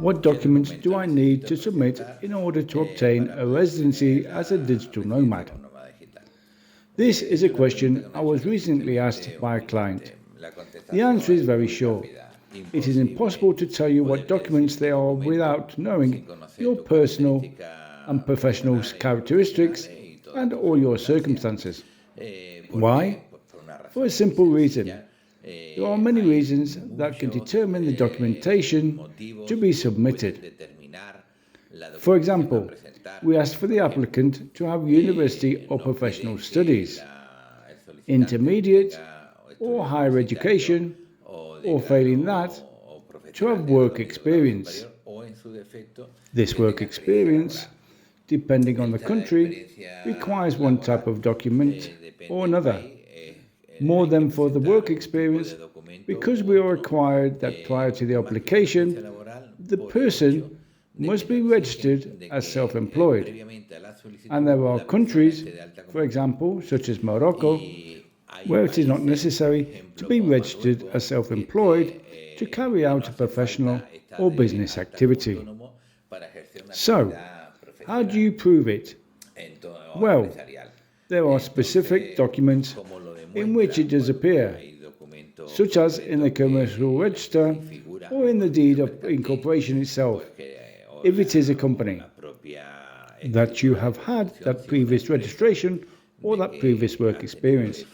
What documents do I need to submit in order to obtain a residency as a digital nomad? This is a question I was recently asked by a client. The answer is very short. It is impossible to tell you what documents they are without knowing your personal and professional characteristics and all your circumstances. Why? For a simple reason. There are many reasons that can determine the documentation to be submitted. For example, we ask for the applicant to have university or professional studies, intermediate or higher education, or failing that, to have work experience. This work experience, depending on the country, requires one type of document or another. More than for the work experience, because we are required that prior to the application, the person must be registered as self-employed. And there are countries, for example, such as Morocco, where it is not necessary to be registered as self-employed to carry out a professional or business activity. So, how do you prove it? Well, there are specific documents in which it does appear, such as in the commercial register or in the deed of incorporation itself, if it is a company, that you have had that previous registration or that previous work experience,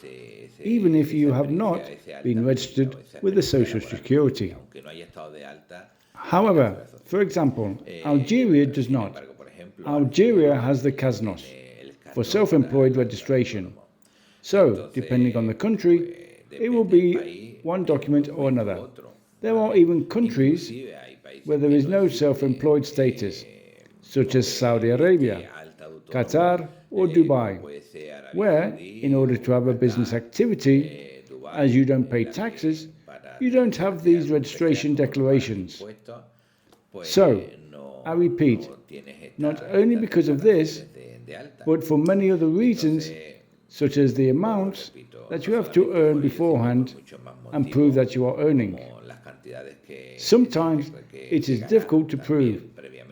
even if you have not been registered with the Social Security. However, for example, Algeria does not. Algeria has the CASNOS for self-employed registration. So, depending on the country, it will be one document or another. There are even countries where there is no self-employed status, such as Saudi Arabia, Qatar, or Dubai, where, in order to have a business activity, as you don't pay taxes, you don't have these registration declarations. So, I repeat, not only because of this, but for many other reasons, such as the amounts that you have to earn beforehand and prove that you are earning. Sometimes it is difficult to prove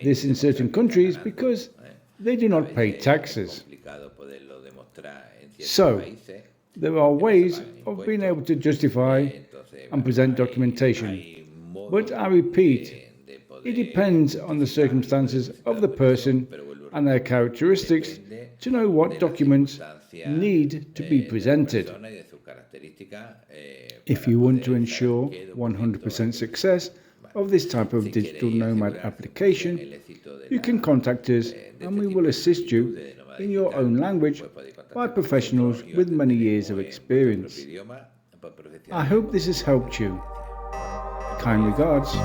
this in certain countries because they do not pay taxes. So, there are ways of being able to justify and present documentation. But I repeat, it depends on the circumstances of the person and their characteristics to know what documents need to be presented. If you want to ensure 100% success of this type of digital nomad application, you can contact us and we will assist you in your own language by professionals with many years of experience. I hope this has helped you. Kind regards.